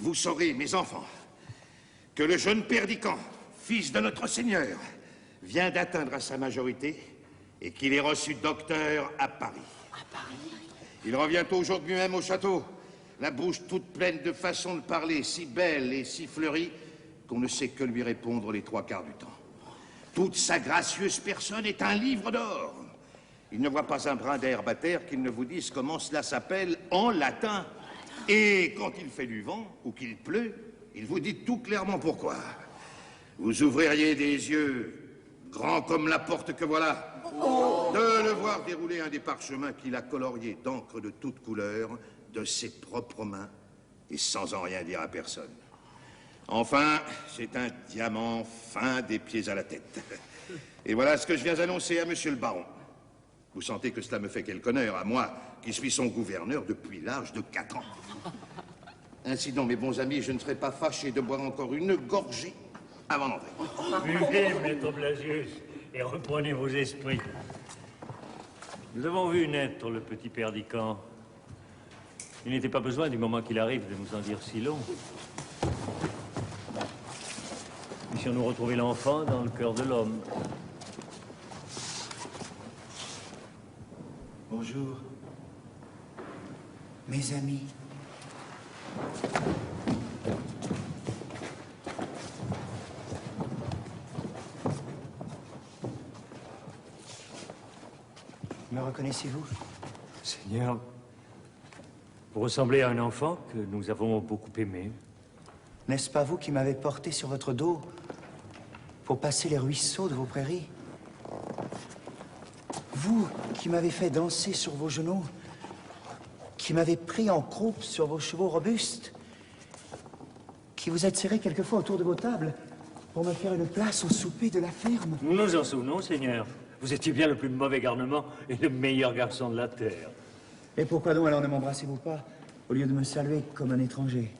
vous saurez, mes enfants, que le jeune Perdicant, fils de notre Seigneur, vient d'atteindre à sa majorité et qu'il est reçu docteur à Paris. À Paris? Il revient aujourd'hui même au château, la bouche toute pleine de façons de parler, si belle et si fleurie qu'on ne sait que lui répondre les 3/4 du temps. Toute sa gracieuse personne est un livre d'or. Il ne voit pas un brin d'herbe à terre qu'il ne vous dise comment cela s'appelle en latin. Et quand il fait du vent ou qu'il pleut, il vous dit tout clairement pourquoi. Vous ouvririez des yeux grands comme la porte que voilà, de le voir dérouler un des parchemins qu'il a coloriés d'encre de toutes couleurs, de ses propres mains, et sans en rien dire à personne. Enfin, c'est un diamant fin des pieds à la tête. Et voilà ce que je viens annoncer à monsieur le baron. Vous sentez que cela me fait quelque honneur, à moi, qui suis son gouverneur depuis l'âge de 4 ans. Ainsi donc, mes bons amis, je ne serai pas fâché de boire encore une gorgée avant d'entrer. Buvez, maître Blasius, et reprenez vos esprits. Nous avons vu naître le petit Perdicant. Il n'était pas besoin, du moment qu'il arrive, de nous en dire si long. Puissions-nous retrouver l'enfant dans le cœur de l'homme. Bonjour. Mes amis. Me reconnaissez-vous? Seigneur, vous ressemblez à un enfant que nous avons beaucoup aimé. N'est-ce pas vous qui m'avez porté sur votre dos pour passer les ruisseaux de vos prairies? Vous qui m'avez fait danser sur vos genoux, qui m'avez pris en croupe sur vos chevaux robustes, qui vous êtes serré quelquefois autour de vos tables pour me faire une place au souper de la ferme. Nous nous en souvenons, Seigneur. Vous étiez bien le plus mauvais garnement et le meilleur garçon de la terre. Et pourquoi donc alors ne m'embrassez-vous pas au lieu de me saluer comme un étranger?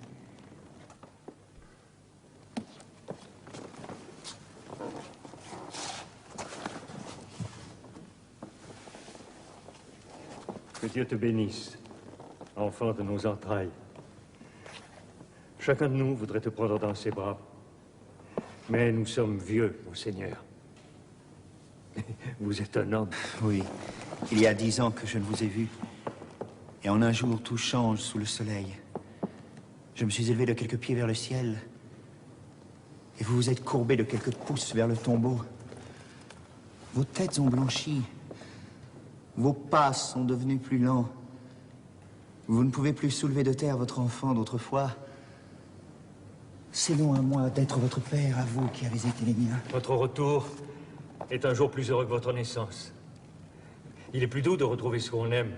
Que Dieu te bénisse, enfant de nos entrailles. Chacun de nous voudrait te prendre dans ses bras. Mais nous sommes vieux, mon Seigneur. Vous êtes un homme. Oui, il y a 10 ans que je ne vous ai vu. Et en un jour, tout change sous le soleil. Je me suis élevé de quelques pieds vers le ciel. Et vous vous êtes courbé de quelques pouces vers le tombeau. Vos têtes ont blanchi. Vos pas sont devenus plus lents. Vous ne pouvez plus soulever de terre votre enfant d'autrefois. C'est long à moi d'être votre père, à vous qui avez été les miens. Votre retour est un jour plus heureux que votre naissance. Il est plus doux de retrouver ce qu'on aime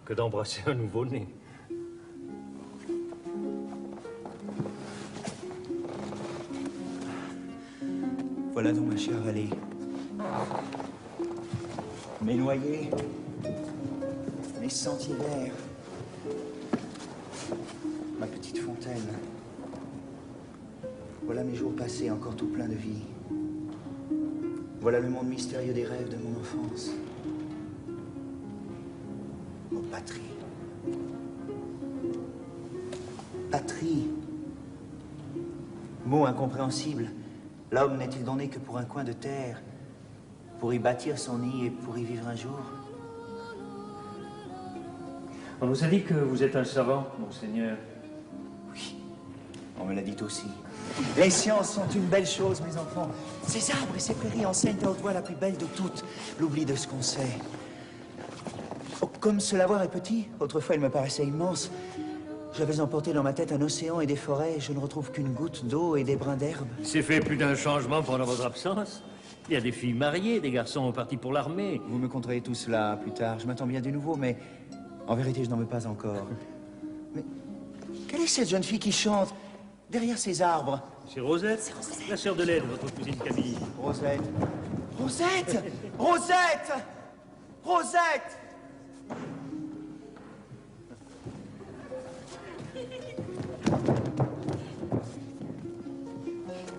que d'embrasser un nouveau-né. Voilà donc ma chère vallée. Mes noyers, mes sentiers verts, ma petite fontaine. Voilà mes jours passés encore tout pleins de vie. Voilà le monde mystérieux des rêves de mon enfance. Oh, patrie. Patrie. Mot incompréhensible. L'homme n'est-il donné que pour un coin de terre, pour y bâtir son nid et pour y vivre un jour? On nous a dit que vous êtes un savant, monseigneur. Oui, on me l'a dit aussi. Les sciences sont une belle chose, mes enfants. Ces arbres et ces prairies enseignent à haute voix la plus belle de toutes, l'oubli de ce qu'on sait. Oh, comme ce lavoir est petit, autrefois il me paraissait immense. J'avais emporté dans ma tête un océan et des forêts, je ne retrouve qu'une goutte d'eau et des brins d'herbe. Il s'est fait plus d'un changement pendant votre absence. Il y a des filles mariées, des garçons partis pour l'armée. Vous me conterez tout cela plus tard, je m'attends bien du nouveau, mais en vérité je n'en veux pas encore. Mais quelle est cette jeune fille qui chante derrière ces arbres? C'est Rosette, la sœur de l'aide, votre cousine Camille. Rosette. Rosette! Rosette! Rosette!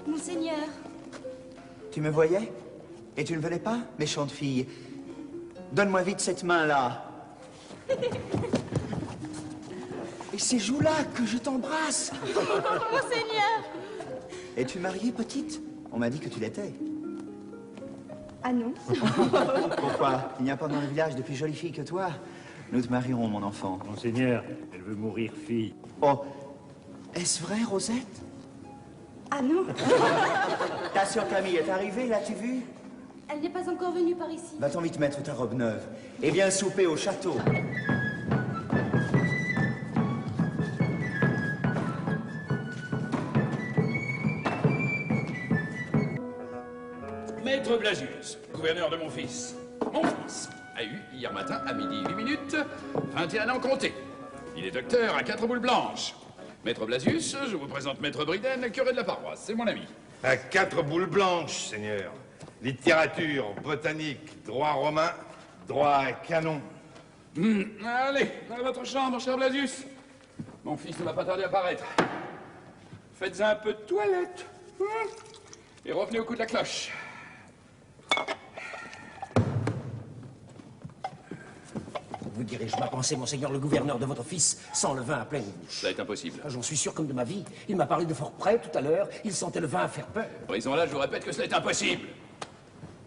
Monseigneur. Tu me voyais? Et tu ne venais pas, méchante fille? Donne-moi vite cette main-là. Et ces joues-là que je t'embrasse. Monseigneur! Es-tu mariée, petite? On m'a dit que tu l'étais. Ah non? Pourquoi? Il n'y a pas dans le village de plus jolie fille que toi. Nous te marierons, mon enfant. Monseigneur, elle veut mourir fille. Oh, est-ce vrai, Rosette? Ah non? Ta sœur Camille est arrivée, l'as-tu vue? Elle n'est pas encore venue par ici. Va-t'en vite mettre ta robe neuve. Et viens souper au château. Maître Blasius, gouverneur de mon fils. Mon fils a eu, hier matin, à midi 8 minutes, 21 ans comptés. Il est docteur à 4 boules blanches. Maître Blasius, je vous présente Maître Briden, curé de la paroisse. C'est mon ami. À 4 boules blanches, Seigneur. Littérature, botanique, droit romain, droit canon. Allez, dans votre chambre, cher Blasius. Mon fils ne va pas tarder à paraître. Faites un peu de toilette. Et revenez au coup de la cloche. Vous direz-je ma pensée, monseigneur le gouverneur de votre fils, sans le vin à pleine bouche? Ça est impossible. J'en suis sûr comme de ma vie. Il m'a parlé de fort près tout à l'heure. Il sentait le vin à faire peur. Brisons-là, je vous répète que cela est impossible.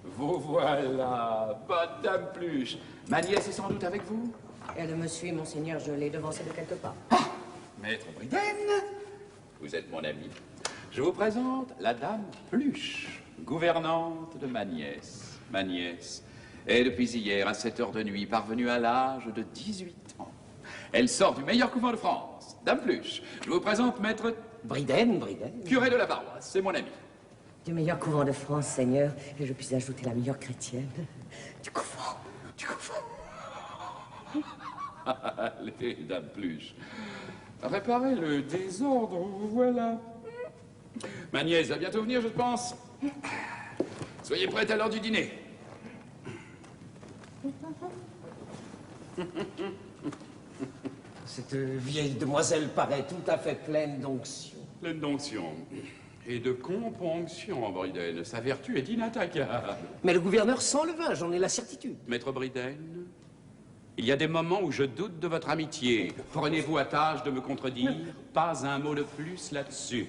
Vous voilà, bonne dame Pluche. Ma nièce est sans doute avec vous? Elle me suit, monseigneur, je l'ai devancée de quelque part. Maître Briden, vous êtes mon ami. Je vous présente la dame Pluche, gouvernante de ma nièce. Ma nièce est depuis hier à 7 heures de nuit parvenue à l'âge de 18 ans. Elle sort du meilleur couvent de France. Dame Pluche, je vous présente Maître Briden. curé de la paroisse. C'est mon ami. Du meilleur couvent de France, Seigneur, et je puis ajouter la meilleure chrétienne du couvent. Allez, Dame Pluche, réparez le désordre, voilà. Ma nièce va bientôt venir, je pense. Soyez prête à l'heure du dîner. Cette vieille demoiselle paraît tout à fait pleine d'onction. Pleine d'onction et de componction, Briden. Sa vertu est inattaquable. Mais le gouverneur sent le vin, j'en ai la certitude. Maître Briden, il y a des moments où je doute de votre amitié. Prenez-vous à tâche de me contredire. Pas un mot de plus là-dessus.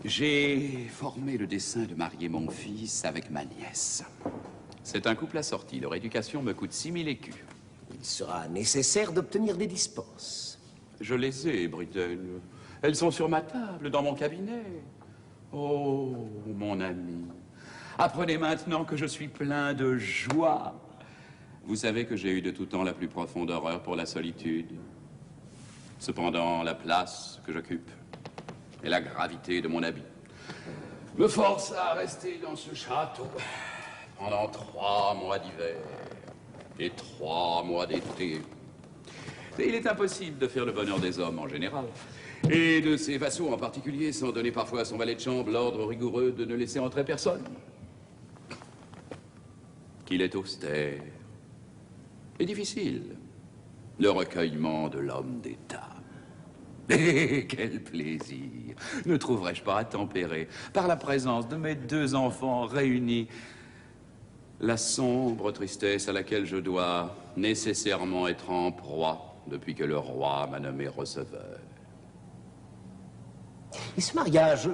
J'ai formé le dessein de marier mon fils avec ma nièce. C'est un couple assorti. Leur éducation me coûte 6 000 écus. Il sera nécessaire d'obtenir des dispenses. Je les ai, Briden. Elles sont sur ma table, dans mon cabinet. Oh, mon ami. Apprenez maintenant que je suis plein de joie. Vous savez que j'ai eu de tout temps la plus profonde horreur pour la solitude. Cependant, la place que j'occupe et la gravité de mon habit me forcent à rester dans ce château pendant 3 mois d'hiver et 3 mois d'été. Et il est impossible de faire le bonheur des hommes en général, et de ses vassaux en particulier, sans donner parfois à son valet de chambre l'ordre rigoureux de ne laisser entrer personne. Qu'il est austère et difficile, le recueillement de l'homme d'État. Et quel plaisir ne trouverais-je pas à tempérer, par la présence de mes 2 enfants réunis, la sombre tristesse à laquelle je dois nécessairement être en proie depuis que le roi m'a nommé receveur. Et ce mariage,